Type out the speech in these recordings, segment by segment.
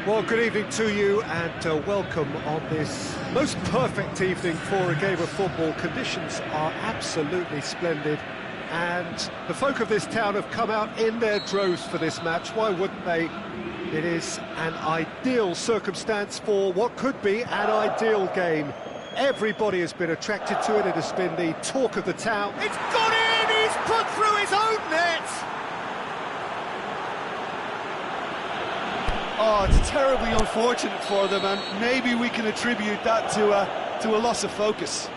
Well, good evening to you and welcome on this most perfect evening for a game of football. Conditions are absolutely splendid and the folk of this town have come out in their droves for this match. Why wouldn't they? It is an ideal circumstance for what could be an ideal game. Everybody has been attracted to it. It has been the talk of the town. It's gone in! He's put through his own net! Oh, it's terribly unfortunate for them, and maybe we can attribute that to a loss of focus.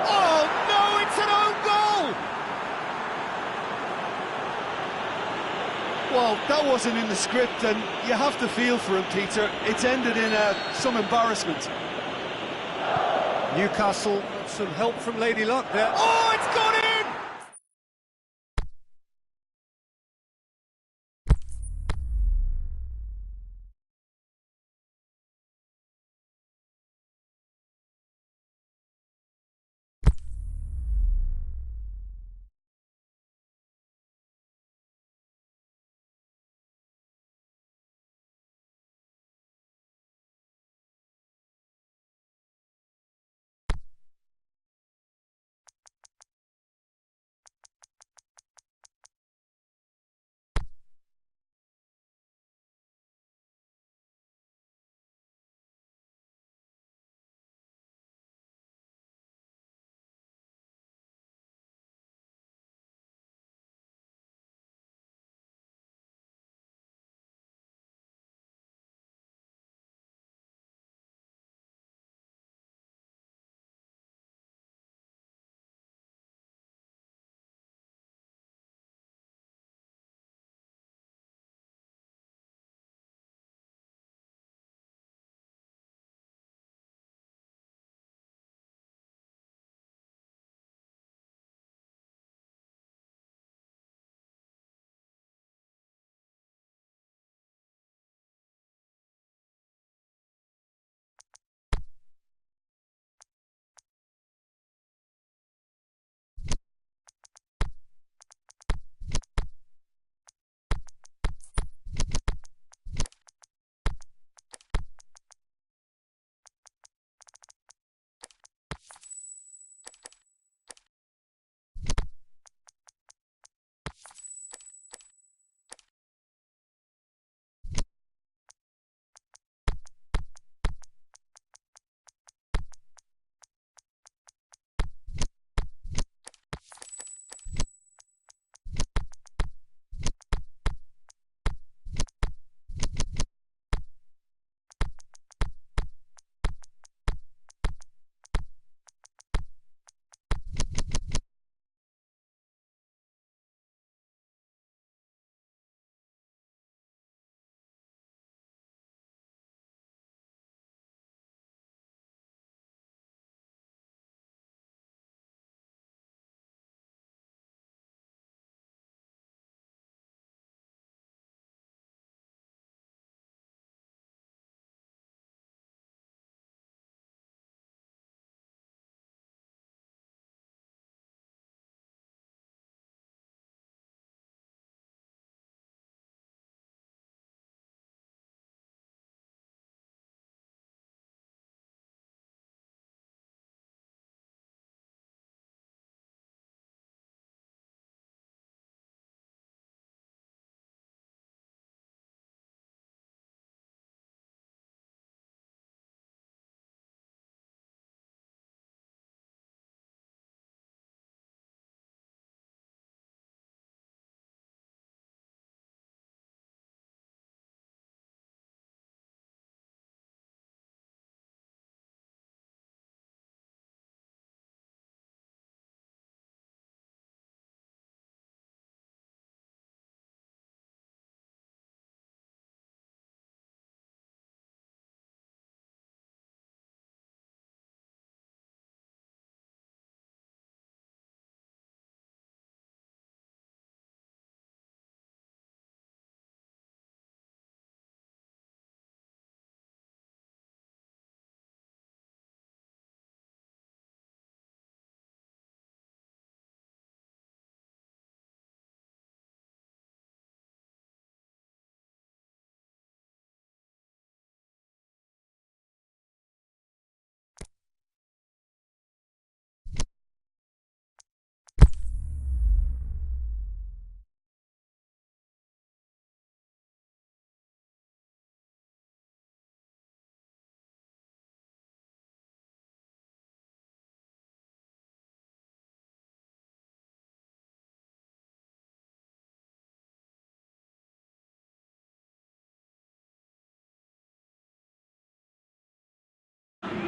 Oh no, it's an own goal! Well, that wasn't in the script, and you have to feel for him, Peter. It's ended in some embarrassment. Newcastle, some help from Lady Luck there. Oh, it's gone in!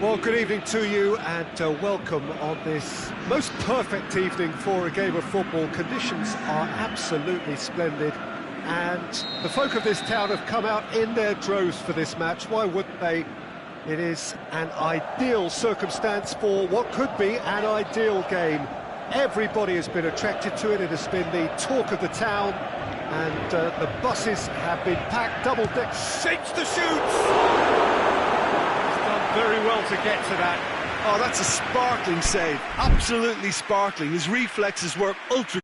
Well, good evening to you and welcome on this most perfect evening for a game of football. Conditions are absolutely splendid and the folk of this town have come out in their droves for this match. Why wouldn't they? It is an ideal circumstance for what could be an ideal game. Everybody has been attracted to it. It has been the talk of the town and the buses have been packed, double-deck, shapes to shoot! Very well to get to that. Oh, that's a sparkling save. Absolutely sparkling. His reflexes work ultra.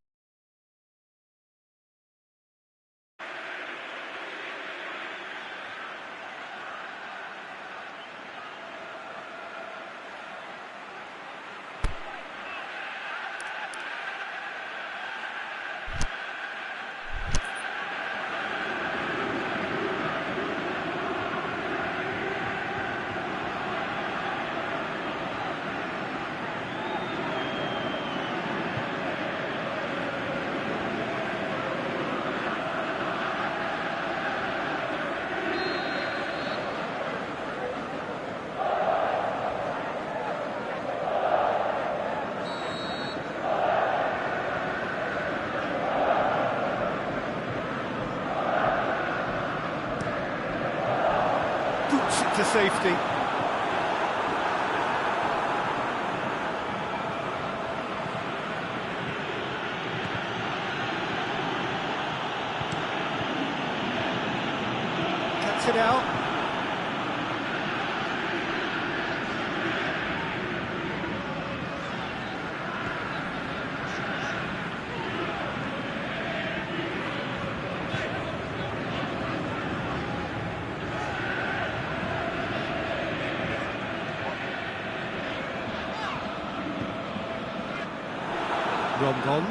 To safety. Cuts it out. Rondon.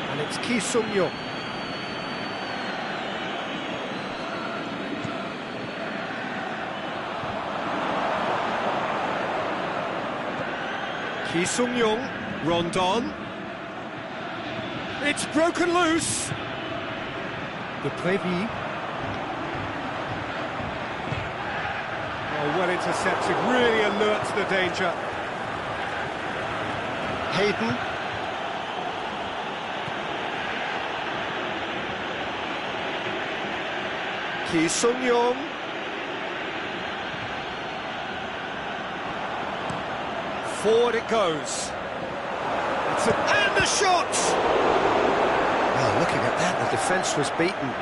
And it's Ki Sung-young. Ki Sung-young, Rondon. It's broken loose. De Prévy. Oh, well intercepted, really alert to the danger. Hayden. Ki Sung-young. Forward it goes. And the shot! Well, looking at that, the defence was beaten.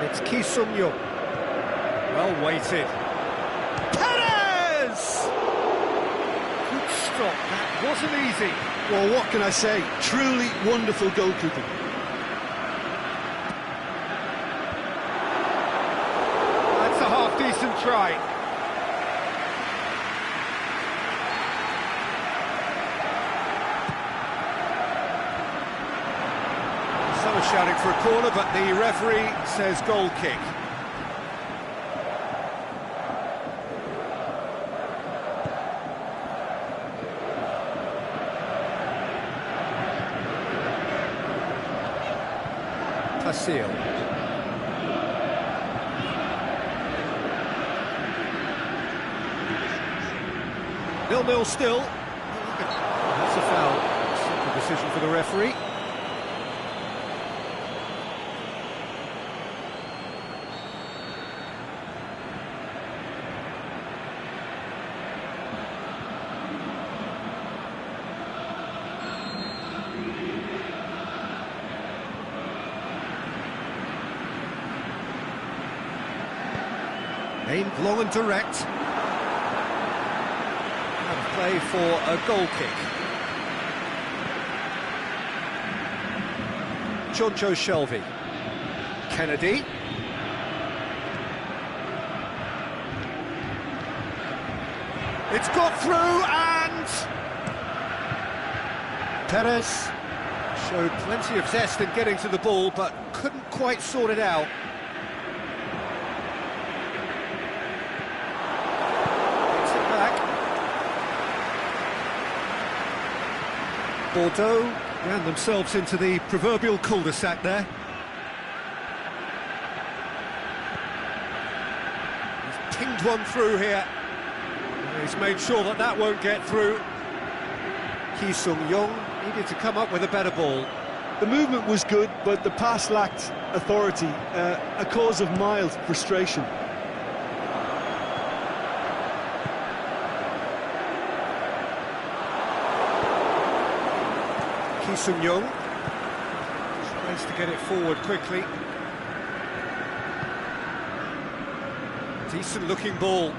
It's Ki Sung-young. Well weighted. Perez! Good stop, that wasn't easy. Well, what can I say? Truly wonderful goalkeeping. That's a half-decent try. Some are shouting for a corner, but the referee says goal kick. Pasil. 0-0 still. That's a foul. Simple decision for the referee. Aimed long and direct. And play for a goal kick. Jonjo Shelvey. Kennedy. It's got through and... Perez showed plenty of zest in getting to the ball, but couldn't quite sort it out. Bordeaux ran themselves into the proverbial cul-de-sac there. one through here. He's made sure that that won't get through. Ki Sung-young needed to come up with a better ball. The movement was good, but the pass lacked authority, a cause of mild frustration. Ki Sung-young tries to get it forward quickly. Decent looking ball.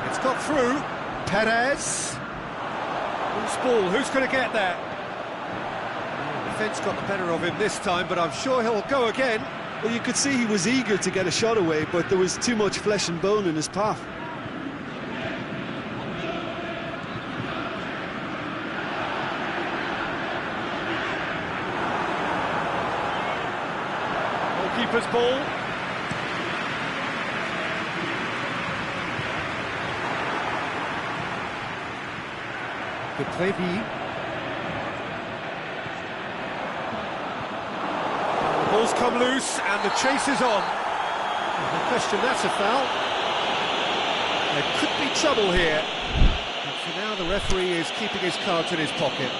It's got through. Perez. Whose ball? Who's going to get there? The defence got the better of him this time, but I'm sure he'll go again. Well, you could see he was eager to get a shot away, but there was too much flesh and bone in his path. Goalkeeper's ball. De Prévy. The ball's come loose and the chase is on. No question, that's a foul. There could be trouble here. But for now, the referee is keeping his cards in his pocket.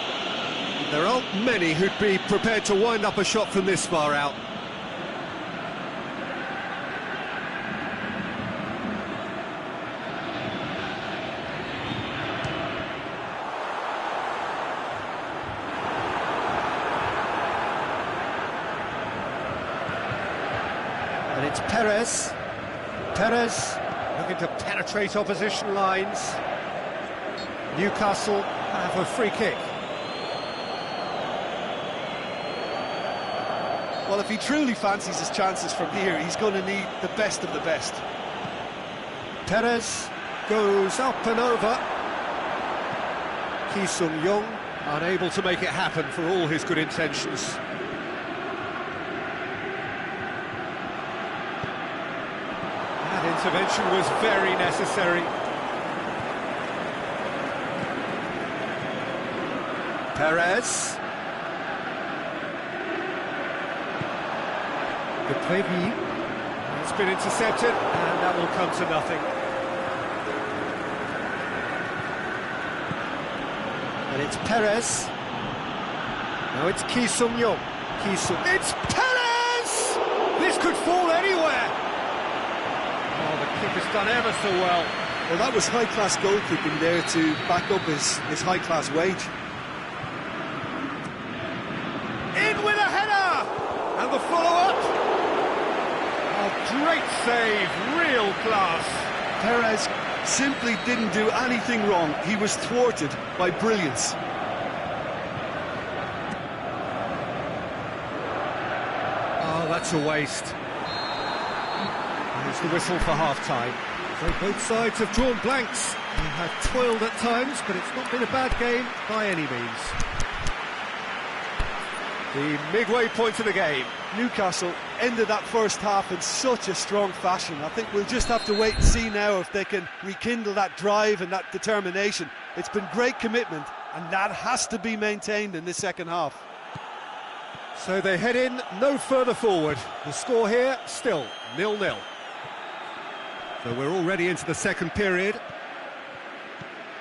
There aren't many who'd be prepared to wind up a shot from this far out. And it's Perez. Perez looking to penetrate opposition lines. Newcastle have a free kick. Well, if he truly fancies his chances from here, he's going to need the best of the best. Perez goes up and over. Ki Sung-young unable to make it happen for all his good intentions. That intervention was very necessary. Perez. De Prévy. It's been intercepted, and that will come to nothing. And it's Perez. Now it's Ki Sung-young. It's Perez! This could fall anywhere. Oh, the keeper's done ever so well. Well, that was high-class goalkeeping there to back up his high-class wage. In with a header! And the follow-up. Oh, great save, real class. Perez simply didn't do anything wrong. He was thwarted by brilliance. Oh, that's a waste. There's the whistle for half-time. So both sides have drawn blanks. They have toiled at times, but it's not been a bad game by any means. The midway point of the game. Newcastle ended that first half in such a strong fashion. I think we'll just have to wait and see now if they can rekindle that drive and that determination. It's been great commitment, and that has to be maintained in this second half. So they head in no further forward. The score here still 0-0. So we're already into the second period.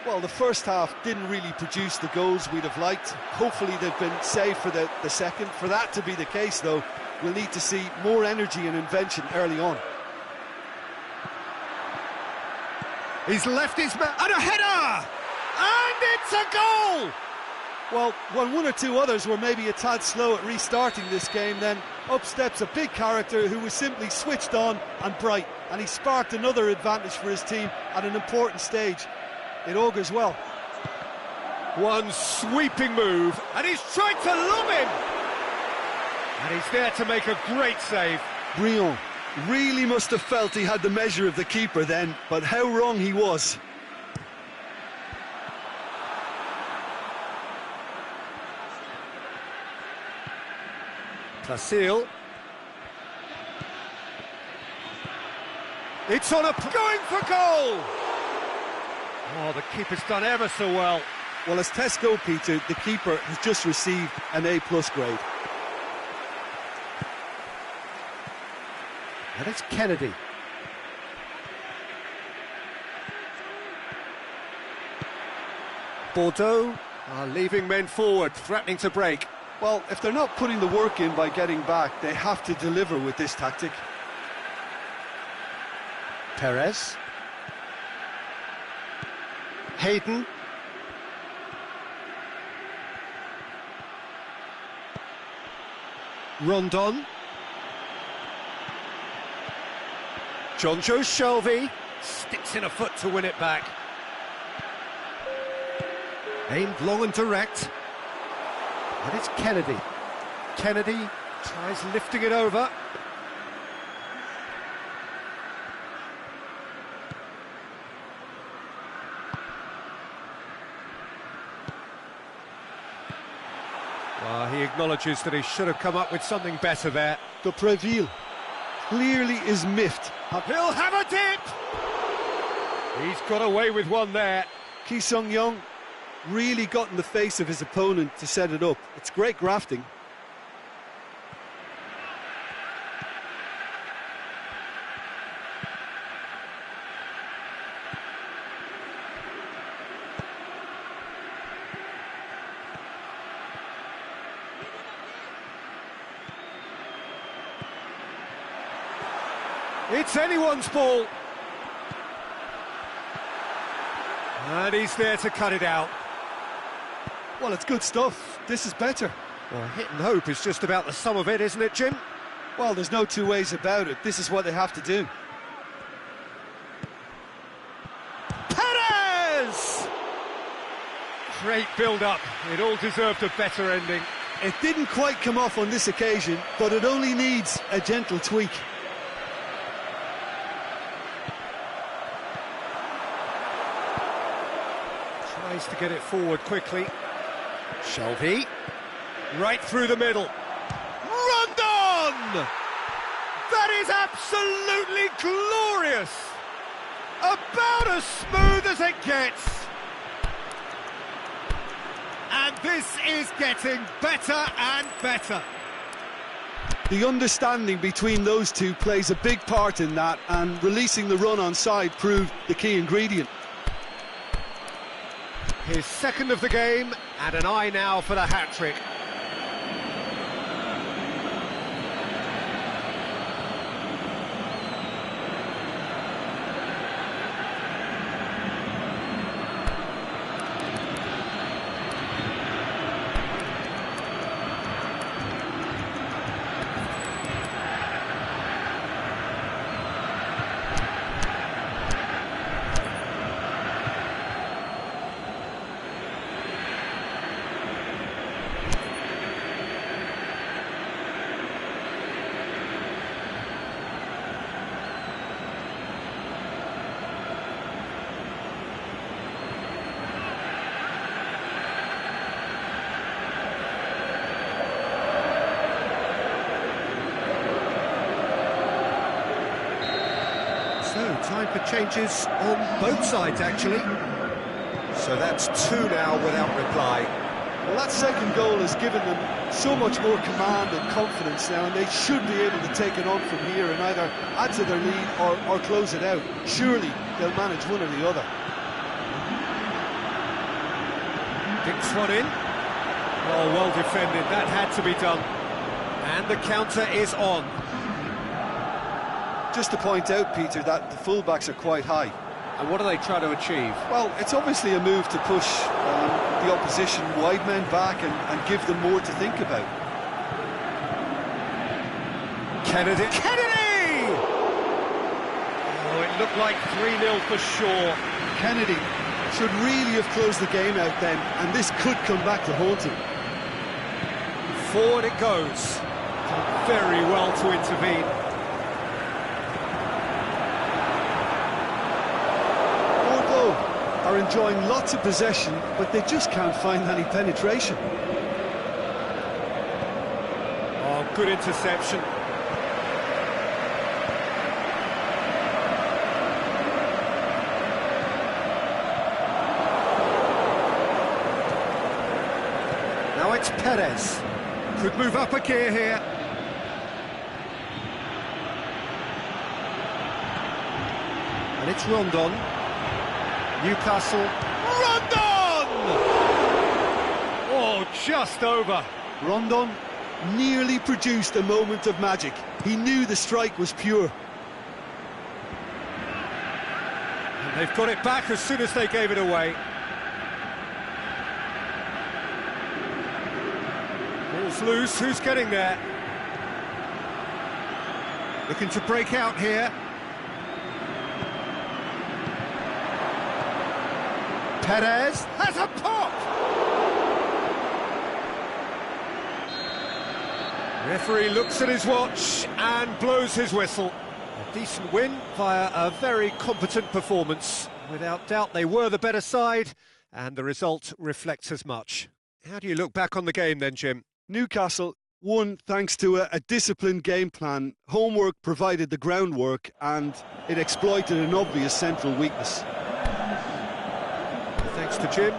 Well, the first half didn't really produce the goals we'd have liked. Hopefully they've been saved for the second. For that to be the case, though, we'll need to see more energy and invention early on. He's left his man, and a header! And it's a goal! Well, when one or two others were maybe a tad slow at restarting this game, then up steps a big character who was simply switched on and bright, and he sparked another advantage for his team at an important stage. It augurs well. One sweeping move, and he's tried to lob him! And he's there to make a great save. Brion really must have felt he had the measure of the keeper then, but how wrong he was. Placille. It's on going for goal! Oh, the keeper's done ever so well. Well, as test go, Peter, the keeper has just received an A+ grade. And it's Kennedy. Bordeaux are leaving men forward, threatening to break. Well, if they're not putting the work in by getting back, they have to deliver with this tactic. Perez. Hayden. Rondon. Jonjo Shelvey sticks in a foot to win it back. Aimed long and direct. And it's Kennedy. Kennedy tries lifting it over. He acknowledges that he should have come up with something better there. The Preville clearly is miffed. He'll have a dip! He's got away with one there. Ki Sung-young really got in the face of his opponent to set it up. It's great grafting. It's anyone's ball. And he's there to cut it out. Well, it's good stuff. This is better. Well, hit and hope is just about the sum of it, isn't it, Jim? Well, there's no two ways about it. This is what they have to do. Perez! Great build-up. It all deserved a better ending. It didn't quite come off on this occasion, but it only needs a gentle tweak. Tries to get it forward quickly. Shelvey. Right through the middle. Rondon! That is absolutely glorious! About as smooth as it gets. And this is getting better and better. The understanding between those two plays a big part in that, and releasing the run on side proved the key ingredient. His second of the game, and an eye now for the hat-trick. Time for changes on both sides, actually. So that's two now without reply. Well, that second goal has given them so much more command and confidence now, and they should be able to take it on from here and either add to their lead or close it out. Surely they'll manage one or the other. Dinks one in. Oh, well defended. That had to be done. And the counter is on. Just to point out, Peter, that the fullbacks are quite high. And what do they try to achieve? Well, it's obviously a move to push the opposition wide men back and give them more to think about. Kennedy! Kennedy! Oh, it looked like 3-0 for sure. Kennedy should really have closed the game out then, and this could come back to haunt him. Forward it goes. Done very well to intervene. Are enjoying lots of possession, but they just can't find any penetration. Oh, good interception. Now it's Perez. Could move up a gear here. And it's Rondon. Newcastle. Rondon! just over. Rondon nearly produced a moment of magic. He knew the strike was pure. And they've got it back as soon as they gave it away. Ball's loose, who's getting there? Looking to break out here. Perez has a pop! Referee looks at his watch and blows his whistle. A decent win via a very competent performance. Without doubt they were the better side, and the result reflects as much. How do you look back on the game then, Jim? Newcastle won thanks to a disciplined game plan. Homework provided the groundwork and it exploited an obvious central weakness. Thanks to Jim.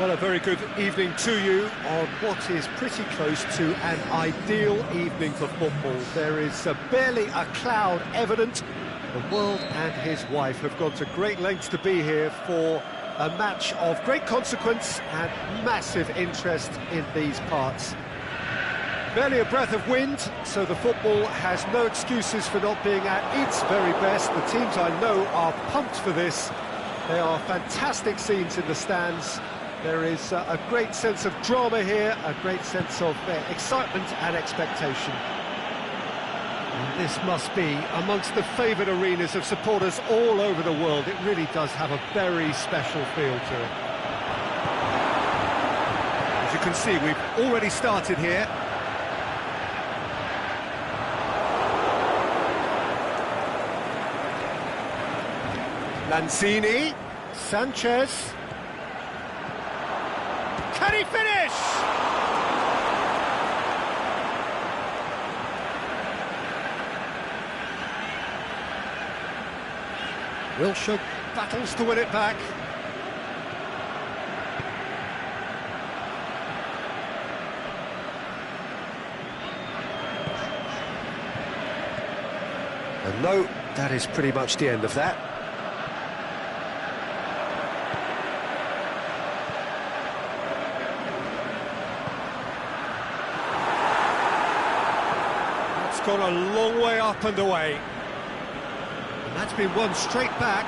Well, a very good evening to you on what is pretty close to an ideal evening for football. There is barely a cloud evident. The world and his wife have gone to great lengths to be here for a match of great consequence and massive interest in these parts. Barely a breath of wind, so the football has no excuses for not being at its very best. The teams I know are pumped for this. They are fantastic scenes in the stands. There is a great sense of drama here, a great sense of excitement and expectation. And this must be amongst the favoured arenas of supporters all over the world. It really does have a very special feel to it. As you can see, we've already started here. Lanzini, Sanchez. Can he finish? Wilshere battles to win it back. And no, that is pretty much the end of that. It's gone a long way up and away. And that's been won straight back.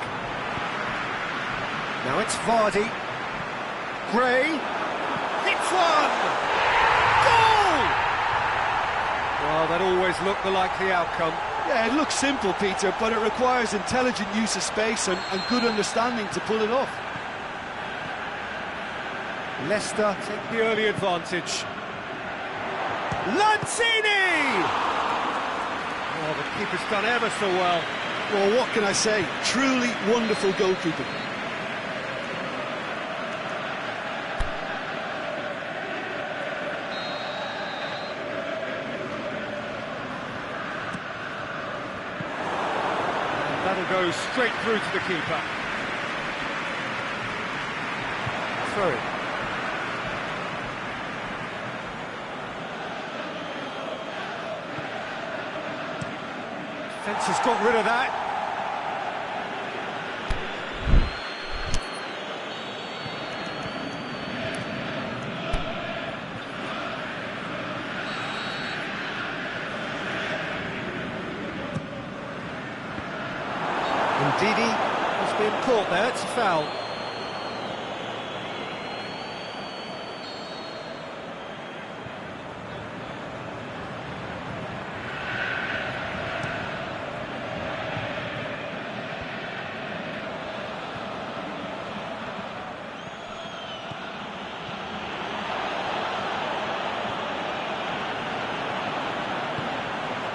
Now it's Vardy. Gray. Hits one! Goal! Well, that always looked the likely outcome. Yeah, it looks simple, Peter, but it requires intelligent use of space and good understanding to pull it off. Leicester take the early advantage. Lanzini! Oh, the keeper's done ever so well. Well, what can I say? Truly wonderful goalkeeping. That'll go straight through to the keeper. Through. Defence has got rid of that. Didi has been caught there, it's a foul.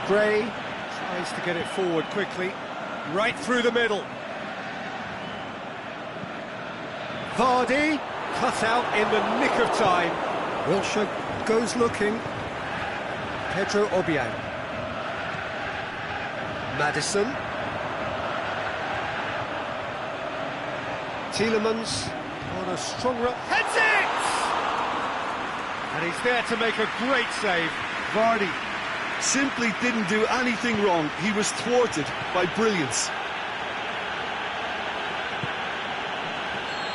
Gray tries to get it forward quickly. Right through the middle. Vardy, cut out in the nick of time. Wilshere goes looking. Pedro Obiang. Maddison. Tielemans on a strong run. Heads it! And he's there to make a great save. Vardy simply didn't do anything wrong. He was thwarted by brilliance.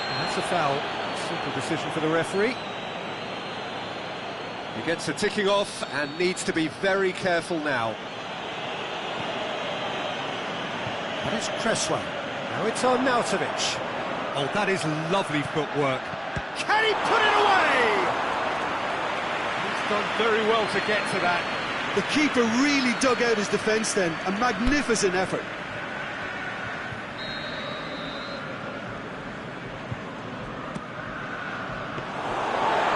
And that's a foul. Simple decision for the referee. He gets a ticking off and needs to be very careful now. That is Cresswell. Now it's Arnautovic. Oh, that is lovely footwork. Can he put it away? He's done very well to get to that. The keeper really dug out his defence then, a magnificent effort.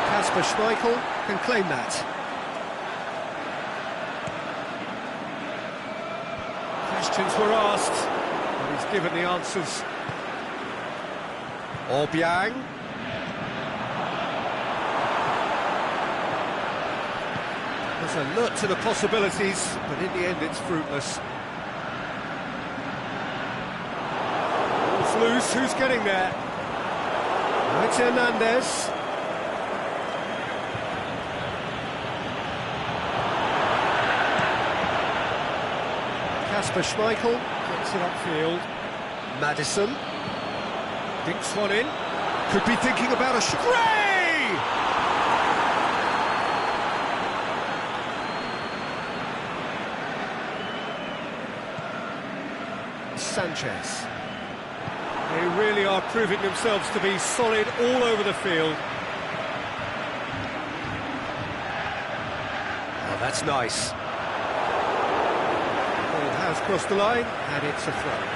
Kasper Schmeichel can claim that. Questions were asked, and he's given the answers. Obiang. There's alert to the possibilities, but in the end it's fruitless. Ball's loose, who's getting there? Now it's Hernandez. Kasper Schmeichel gets it upfield. Maddison dinks one in. Could be thinking about a Gray! Sanchez. They really are proving themselves to be solid all over the field. Oh, that's nice. Ball has crossed the line, and it's a throw.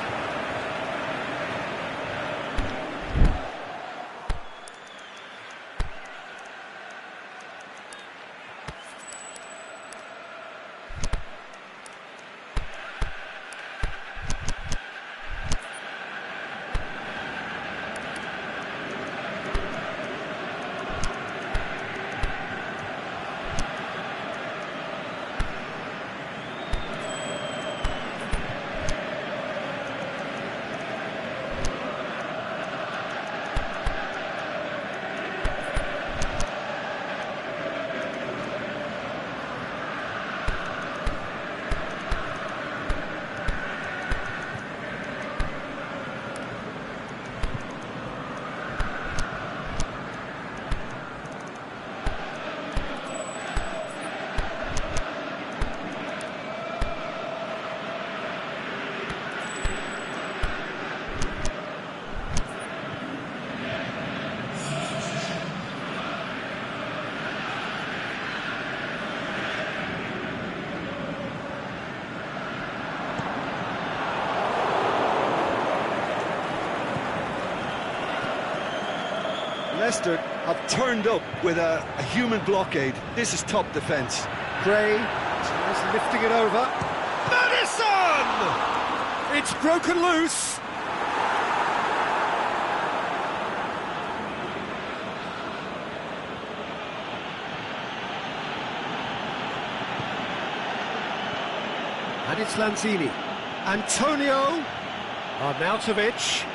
Leicester have turned up with a human blockade. This is top defence. Gray tries lifting it over. Madison! It's broken loose. And it's Lanzini. Antonio. Arnautovic.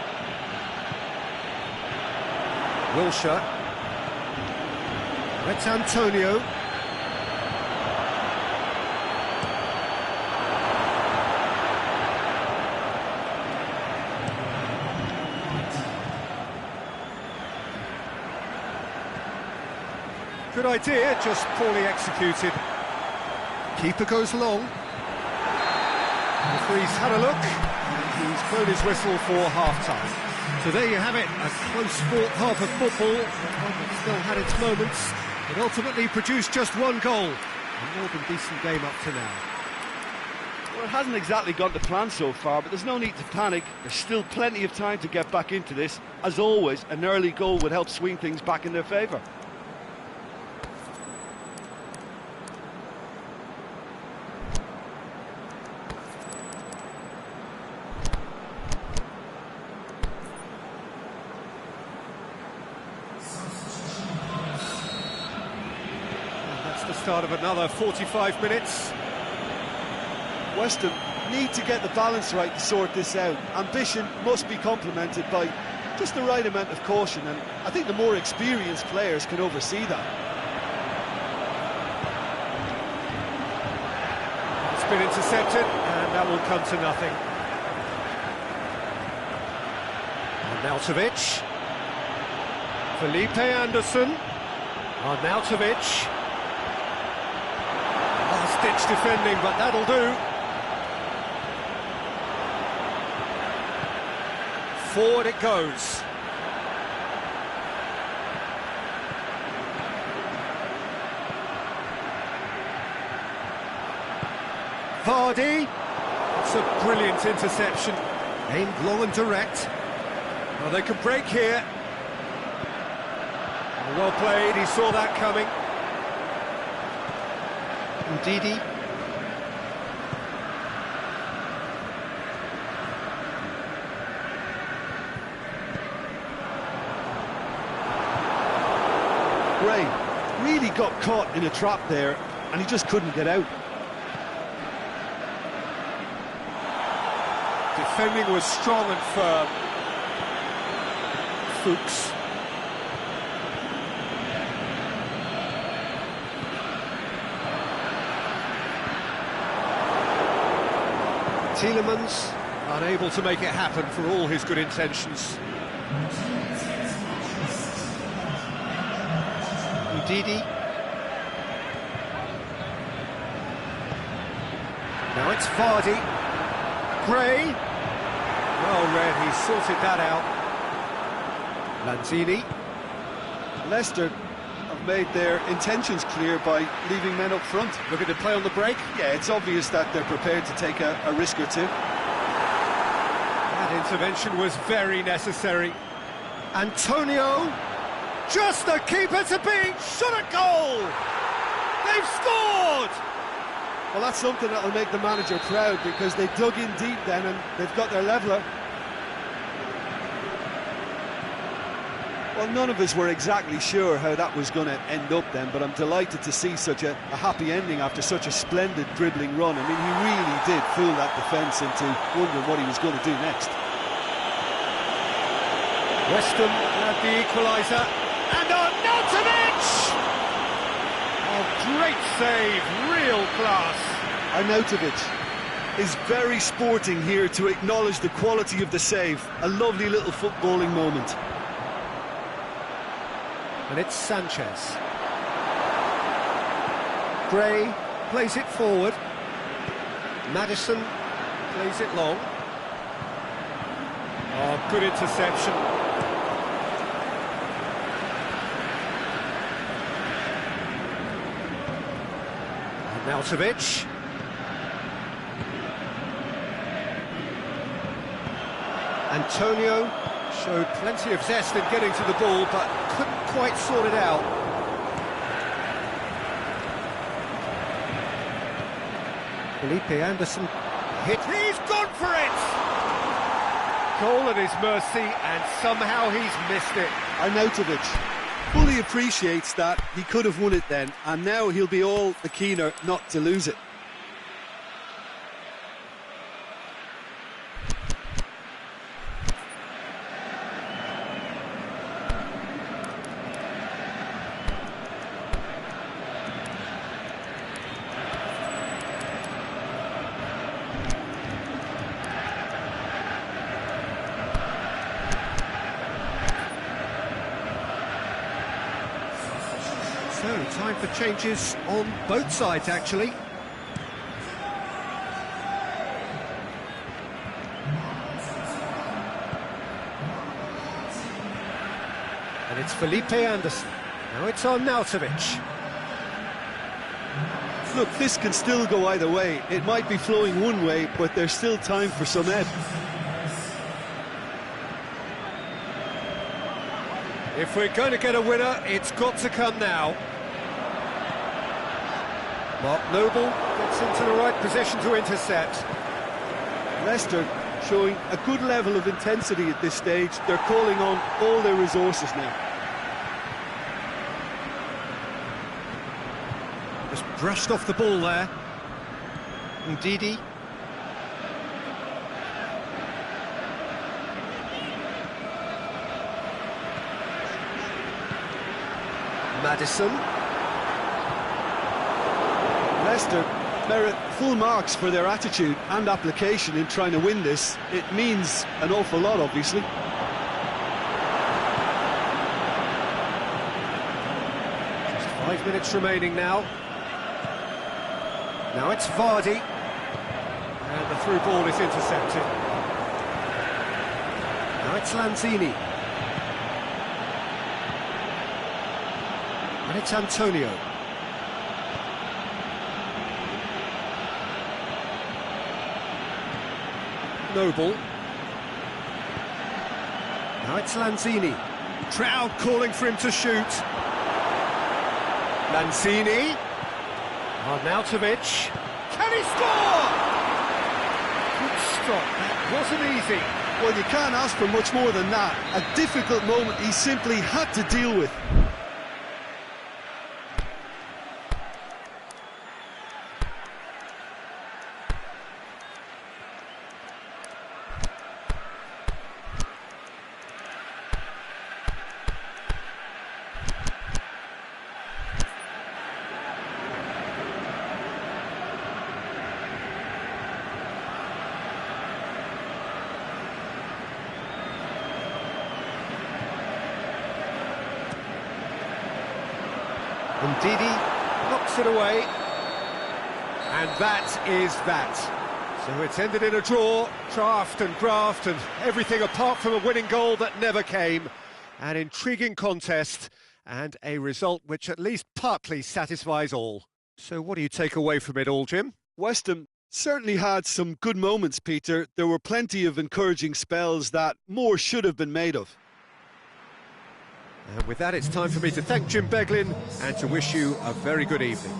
Wilshere. That's Antonio. Good idea, just poorly executed. Keeper goes long. The referee's had a look, and he's blown his whistle for half-time. So there you have it, a close-fought half of football, one that still had its moments. It ultimately produced just one goal. A more than decent game up to now. Well, it hasn't exactly gone to plan so far, but there's no need to panic. There's still plenty of time to get back into this. As always, an early goal would help swing things back in their favour. The start of another 45 minutes. West Ham need to get the balance right to sort this out. Ambition must be complemented by just the right amount of caution, and I think the more experienced players can oversee that. It's been intercepted, and that will come to nothing. Arnautovic. Felipe Anderson. Arnautovic. Last-ditch defending, but that'll do. Forward it goes. Vardy. It's a brilliant interception. Aimed long and direct. Well, they can break here. Well played, he saw that coming. Ndidi. Gray really got caught in a trap there, and he just couldn't get out. Defending was strong and firm. Fuchs. Tielemans unable to make it happen for all his good intentions. Ndidi. Now it's Vardy. Gray. Well read, he sorted that out. Lanzini. Leicester have made their intentions clear by leaving men up front. Looking to play on the break. Yeah, it's obvious that they're prepared to take a risk or two. That intervention was very necessary. Antonio, just the keeper to beat, shot a goal! They've scored! Well, that's something that'll make the manager proud, because they dug in deep then and they've got their leveller. Well, none of us were exactly sure how that was going to end up then, but I'm delighted to see such a happy ending after such a splendid dribbling run. I mean, he really did fool that defence into wondering what he was going to do next. West Ham had the equaliser, and Arnautovic! Oh, great save, real class. Arnautovic is very sporting here to acknowledge the quality of the save. A lovely little footballing moment. And it's Sanchez. Gray plays it forward. Maddison plays it long. Oh, good interception. Arnautovic. Antonio showed plenty of zest in getting to the ball, but couldn't quite sort it out. Felipe Anderson hit. He's gone for it! Goal at his mercy, and somehow he's missed it. Arnautovic fully appreciates that he could have won it then, and now he'll be all the keener not to lose it. So, time for changes on both sides, actually. And it's Felipe Anderson. Now it's Arnautovic. Look, this can still go either way. It might be flowing one way, but there's still time for some ebb. If we're going to get a winner, it's got to come now. Mark Noble gets into the right position to intercept. Leicester showing a good level of intensity at this stage. They're calling on all their resources now. Just brushed off the ball there. Ndidi. Maddison. Leicester merit full marks for their attitude and application in trying to win this. It means an awful lot, obviously. Just 5 minutes remaining now. Now it's Vardy. And the through ball is intercepted. Now it's Lanzini. And it's Antonio. Noble. Now it's Lanzini. Crowd calling for him to shoot. Lanzini. Arnautovic. Can he score? Good stop. That wasn't easy. Well, you can't ask for much more than that. A difficult moment he simply had to deal with. Ndidi knocks it away, and that is that. So it's ended in a draw, draft and graft and everything apart from a winning goal that never came. An intriguing contest and a result which at least partly satisfies all. So what do you take away from it all, Jim? West Ham certainly had some good moments, Peter. There were plenty of encouraging spells that more should have been made of. And with that, it's time for me to thank Jim Beglin and to wish you a very good evening.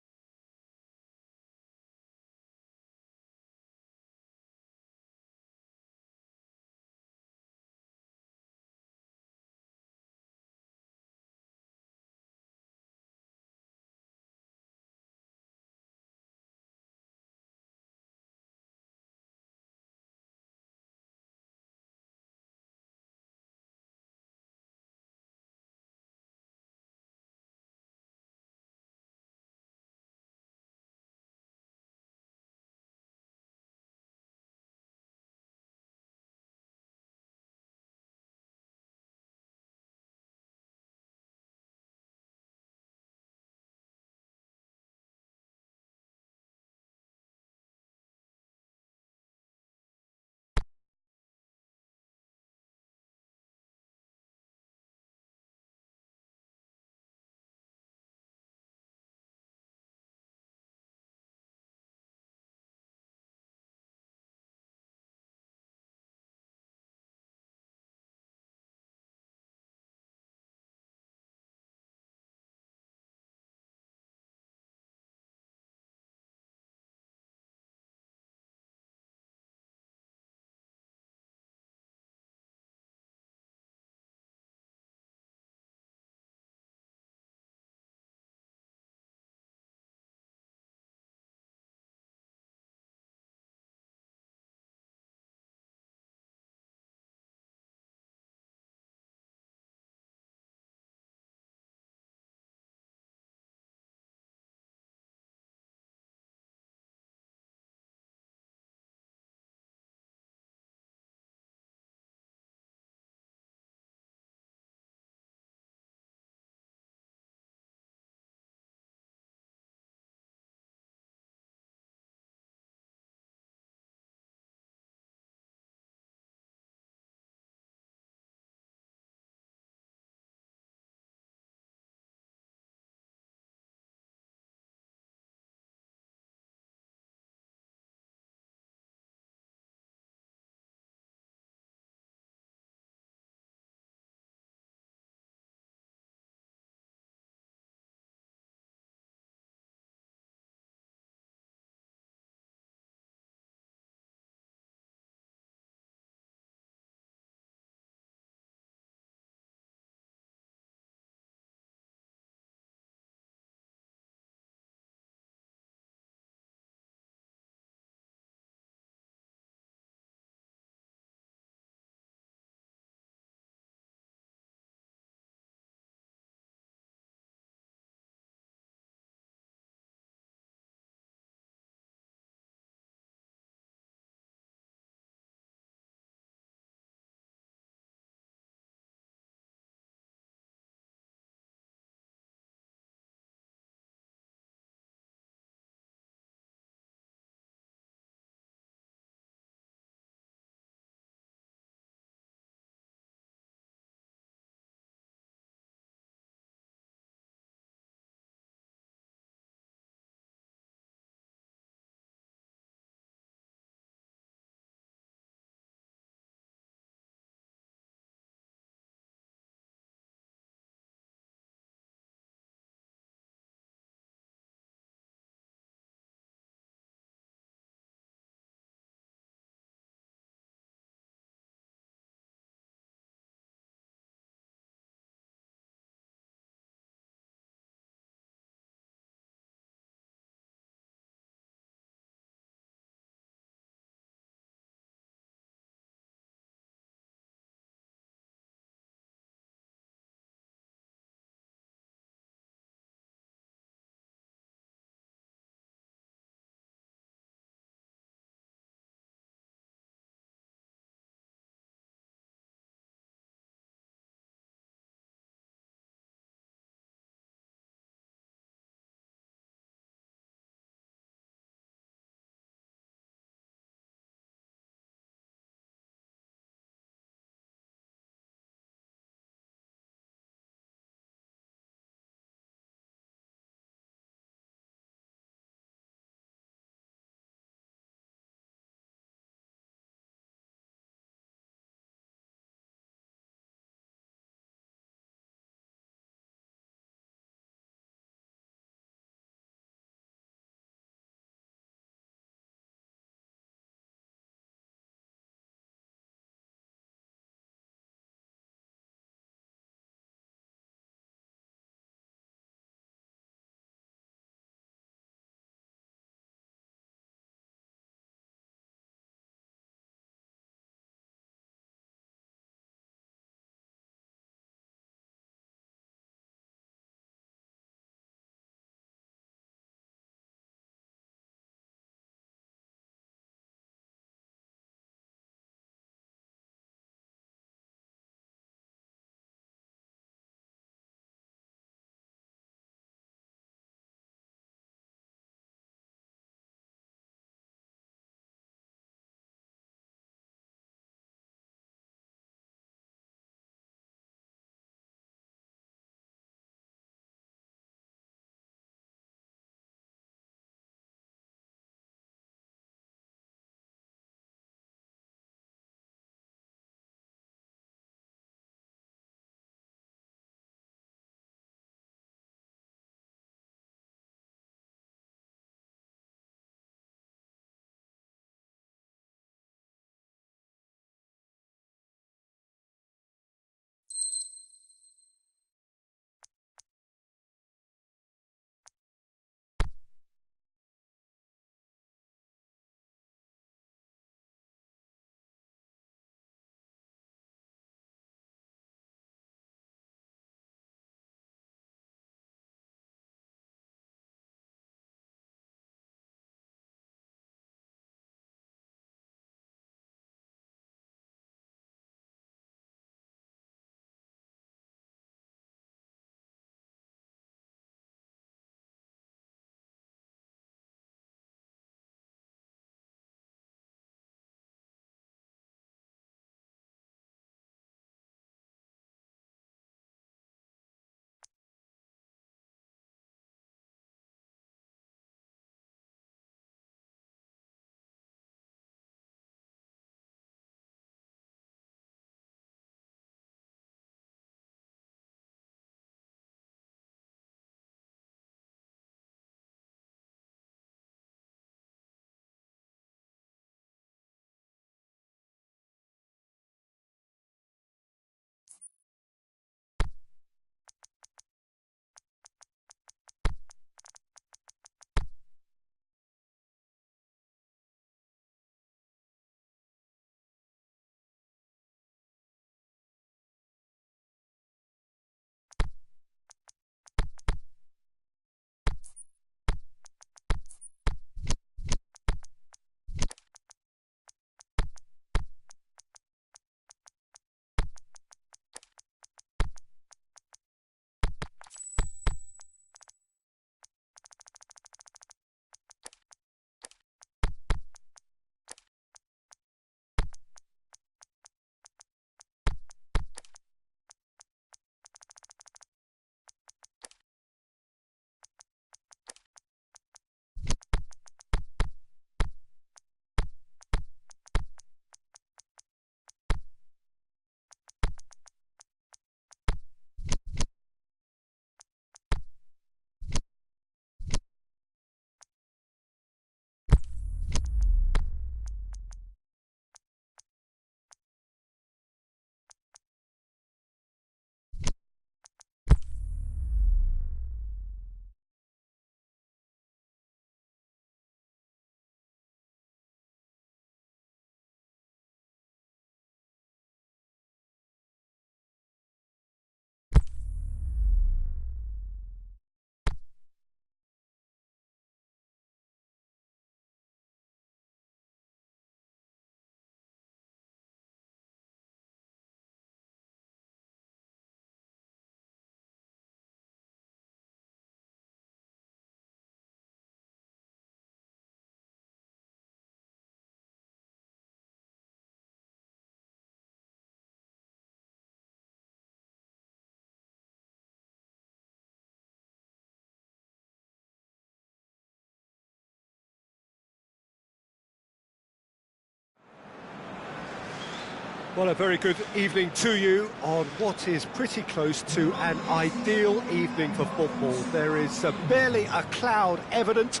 Well, a very good evening to you on what is pretty close to an ideal evening for football. There is barely a cloud evident.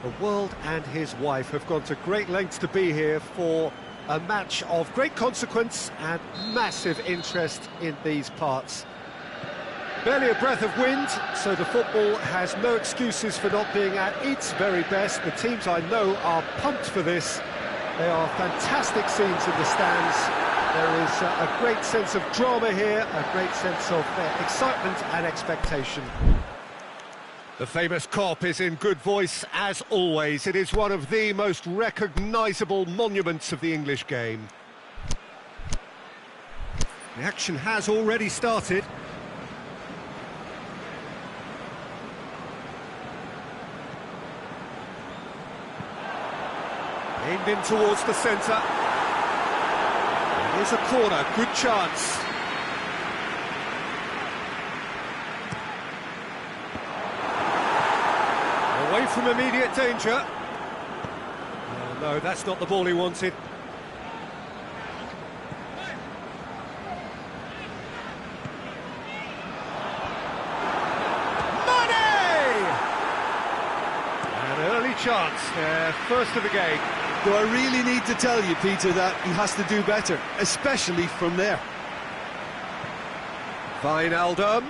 The world and his wife have gone to great lengths to be here for a match of great consequence and massive interest in these parts. Barely a breath of wind, so the football has no excuses for not being at its very best. The teams I know are pumped for this. They are fantastic scenes in the stands. There is a great sense of drama here, a great sense of excitement and expectation. The famous Kop is in good voice as always. It is one of the most recognisable monuments of the English game. The action has already started. Aimed in towards the centre. Here's a corner, good chance. Away from immediate danger. Oh no, that's not the ball he wanted. Money! An early chance, first of the game. Do I really need to tell you, Peter, that he has to do better, especially from there? Wijnaldum.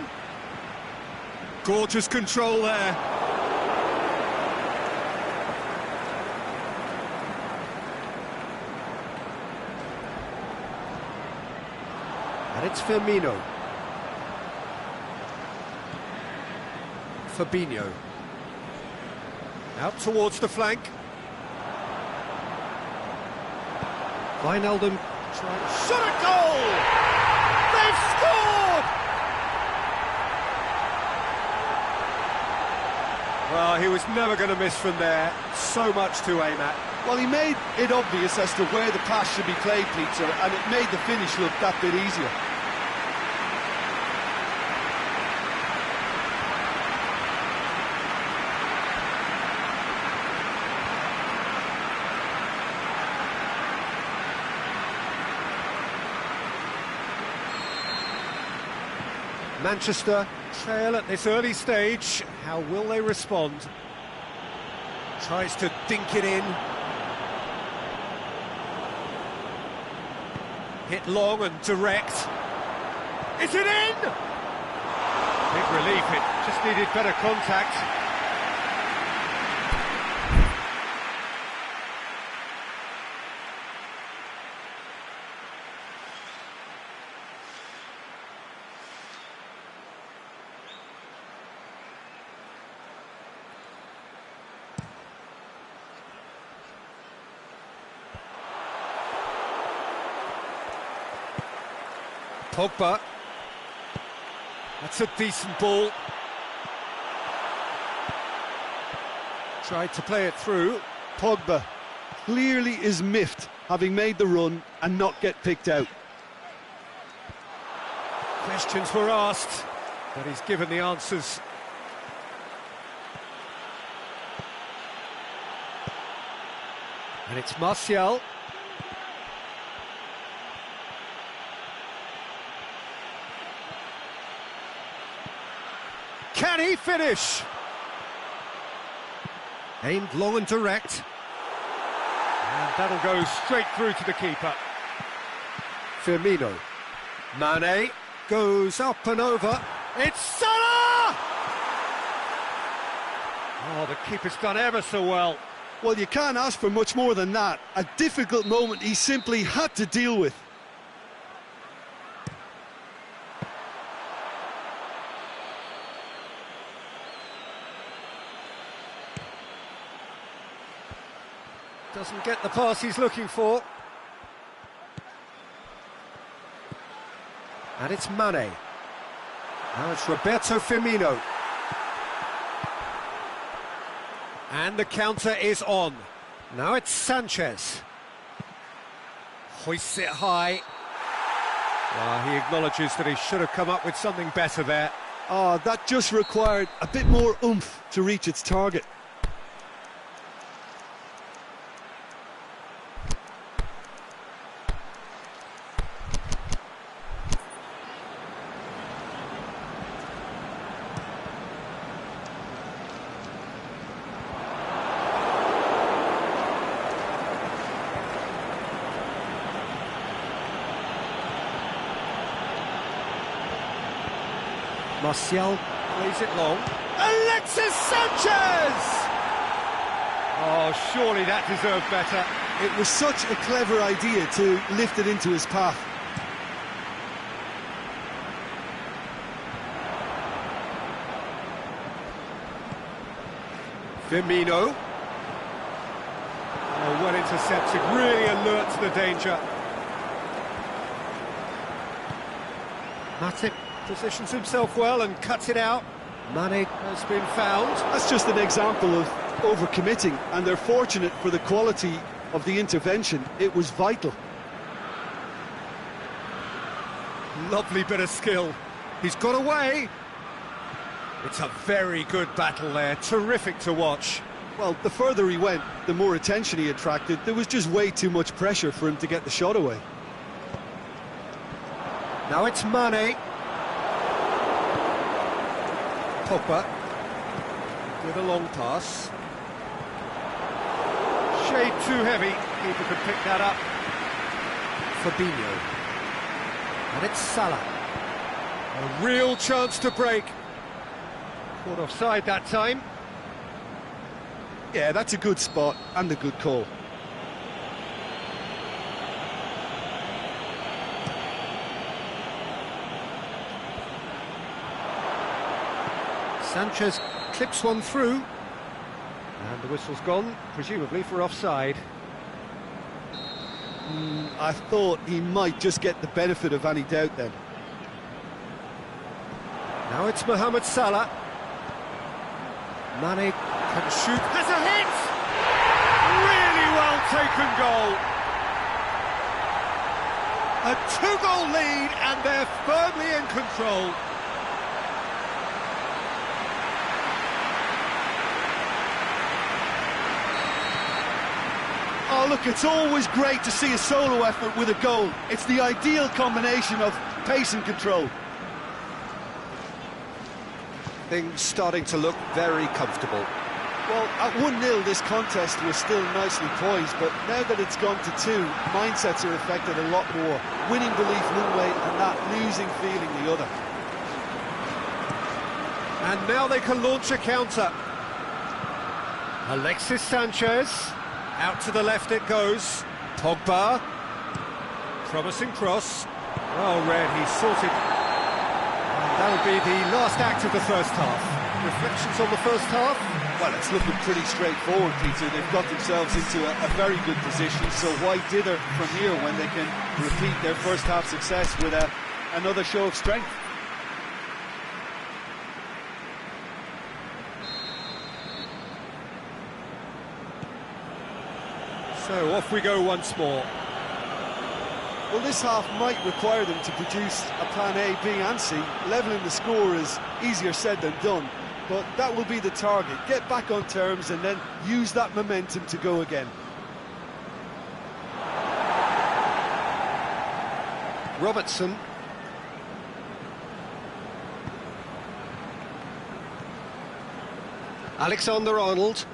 Gorgeous control there. And it's Firmino. Fabinho. Out towards the flank. Wijnaldum tries. Shot a goal! They've scored! Well, he was never going to miss from there. So much to aim at. Well, he made it obvious as to where the pass should be played, Peter, and it made the finish look that bit easier. Manchester trail at this early stage. How will they respond? Tries to dink it in. Hit long and direct. Is it in? Big relief, it just needed better contact. Pogba. That's a decent ball. Tried to play it through. Pogba clearly is miffed, having made the run and not get picked out. Questions were asked, but he's given the answers. And it's Martial. Can he finish? Aimed long and direct. And that'll go straight through to the keeper. Firmino. Mane goes up and over. It's Salah! Oh, the keeper's done ever so well. Well, you can't ask for much more than that. A difficult moment he simply had to deal with. Doesn't get the pass he's looking for. And it's Mane. Now it's Roberto Firmino. And the counter is on. Now it's Sanchez. Hoists it high. Well, he acknowledges that he should have come up with something better there. Oh, that just required a bit more oomph to reach its target. Martial plays it long. Alexis Sanchez! Oh, surely that deserved better. It was such a clever idea to lift it into his path. Firmino. Oh, well intercepted, really alert to the danger. Matip positions himself well and cuts it out. Mane has been found. That's just an example of overcommitting, and they're fortunate for the quality of the intervention. It was vital. Lovely bit of skill. He's got away. It's a very good battle there, terrific to watch. Well, the further he went, the more attention he attracted. There was just way too much pressure for him to get the shot away. Now it's Mane. Pogba with a long pass. Shade too heavy, keeper could pick that up. Fabinho. And it's Salah. A real chance to break. Caught offside that time. Yeah, that's a good spot and a good call. Sanchez clips one through. And the whistle's gone, presumably for offside. I thought he might just get the benefit of any doubt then. Now it's Mohamed Salah. Mane can shoot. Has a hit! Really well taken goal. A two-goal lead and they're firmly in control. Oh, look, it's always great to see a solo effort with a goal. It's the ideal combination of pace and control. Things starting to look very comfortable. Well, at 1-0 this contest was still nicely poised, but now that it's gone to 2, mindsets are affected a lot more. Winning belief one way and that losing feeling the other. And now they can launch a counter. Alexis Sanchez. Out to the left it goes. Pogba. Promising cross. Well read, he's sorted. That'll be the last act of the first half. Reflections on the first half? Well, it's looking pretty straightforward, Peter. They've got themselves into a very good position, so why dither from here when they can repeat their first half success with another show of strength? So off we go once more. Well, this half might require them to produce a plan A, B and C. Levelling the score is easier said than done, but that will be the target. Get back on terms and then use that momentum to go again. Robertson. Alexander-Arnold.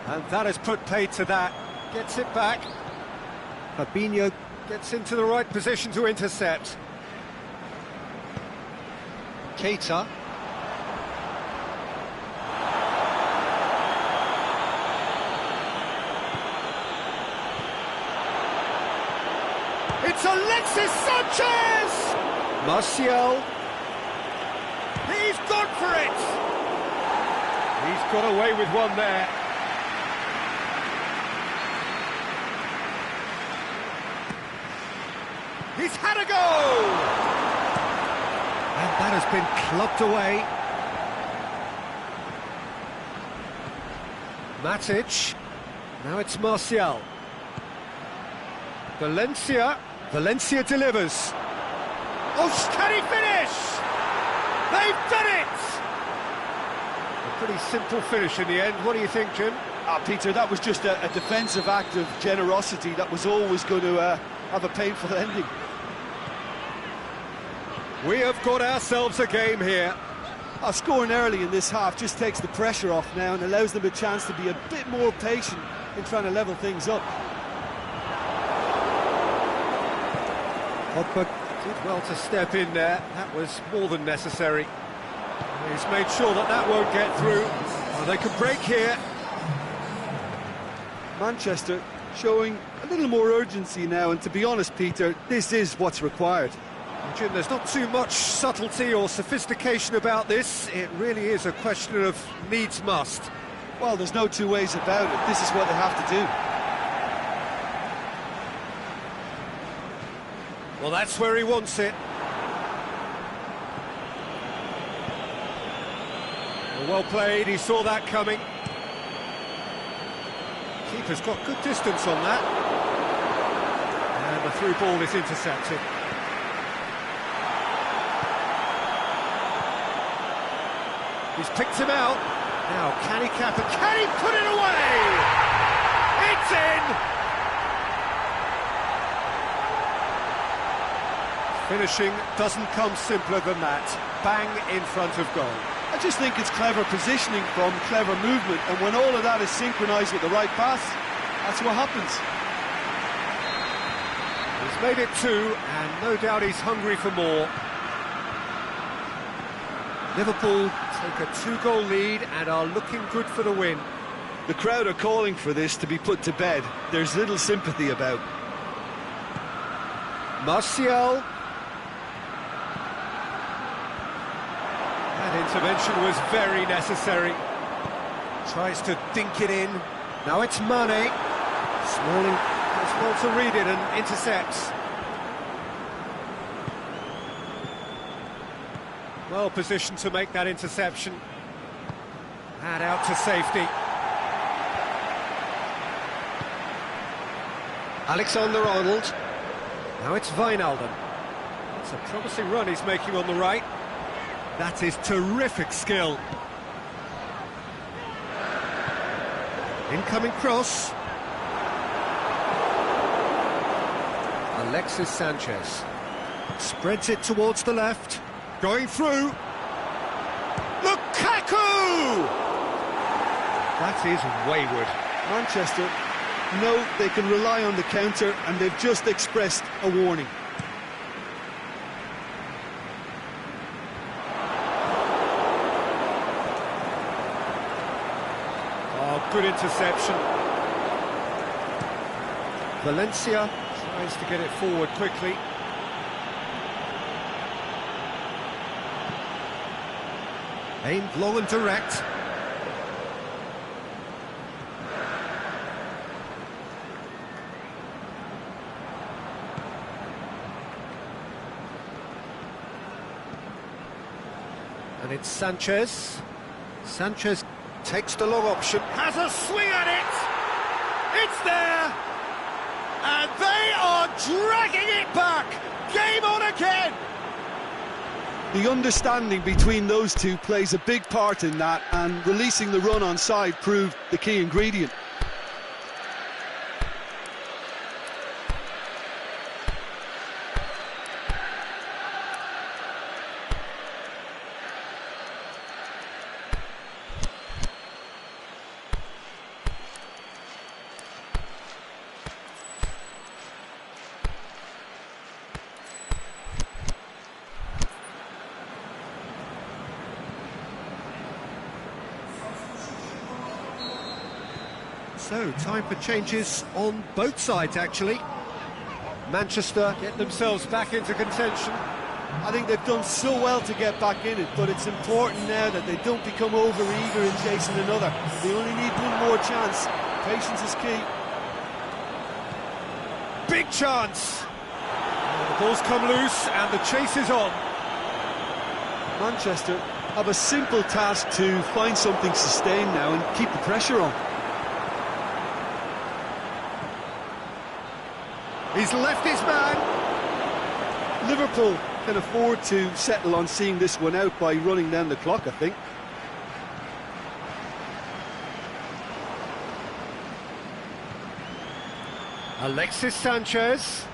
And that has put paid to that. Gets it back. Fabinho gets into the right position to intercept. Keita. It's Alexis Sanchez! Martial. He's gone for it! He's got away with one there. He's had a go! And that has been clubbed away. Matic. Now it's Martial. Valencia delivers. Oh, can he finish? They've done it! A pretty simple finish in the end. What do you think, Jim? Peter, that was just a defensive act of generosity that was always going to have a painful ending. We have got ourselves a game here. Scoring early in this half just takes the pressure off now and allows them a chance to be a bit more patient in trying to level things up. Pogba Did well to step in there, that was more than necessary. He's made sure that that won't get through. Well, they could break here. Manchester showing a little more urgency now, and to be honest, Peter, this is what's required. Jim, there's not too much subtlety or sophistication about this. It really is a question of needs must. Well, there's no two ways about it. This is what they have to do. Well, that's where he wants it. Well played, he saw that coming. Keeper's got good distance on that. And the through ball is intercepted. He's picked him out. Now, can he cap it? Can he put it away? It's in! Finishing doesn't come simpler than that. Bang in front of goal. I just think it's clever positioning from clever movement, and when all of that is synchronised with the right pass, that's what happens. He's made it 2, and no doubt he's hungry for more. Liverpool take a 2-goal lead and are looking good for the win. The crowd are calling for this to be put to bed. There's little sympathy about. Martial. That intervention was very necessary. Tries to dink it in. Now it's Mane. Smalling does well to read it and intercepts. Well positioned to make that interception. And out to safety. Alexander-Arnold. Now it's Wijnaldum. It's a promising run he's making on the right. That is terrific skill. Incoming cross. Alexis Sanchez. Spreads it towards the left. Going through. Lukaku! That is wayward. Manchester know they can rely on the counter, and they've just expressed a warning. Oh, good interception. Valencia tries to get it forward quickly. Aimed long and direct. And it's Sanchez. Sanchez takes the long option. Has a swing at it! It's there! And they are dragging it back! Game on again! The understanding between those two plays a big part in that, and releasing the run on side proved the key ingredient. So, time for changes on both sides, actually. Manchester get themselves back into contention. I think they've done so well to get back in it, but it's important now that they don't become over-eager in chasing another. They only need one more chance. Patience is key. Big chance! The ball's come loose and the chase is on. Manchester have a simple task to find something sustained now and keep the pressure on. He's left his man. Liverpool can afford to settle on seeing this one out by running down the clock, I think. Alexis Sanchez.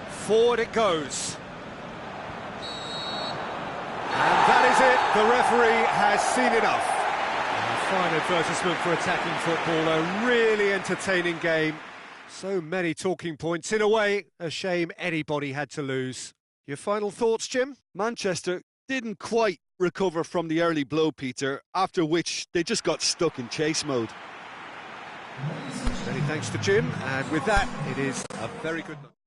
Forward it goes. And that is it. The referee has seen enough. A fine advertisement for attacking football. A really entertaining game. So many talking points. In a way, a shame anybody had to lose. Your final thoughts, Jim? Manchester didn't quite recover from the early blow, Peter, after which they just got stuck in chase mode. Many thanks to Jim, and with that, it is a very good night.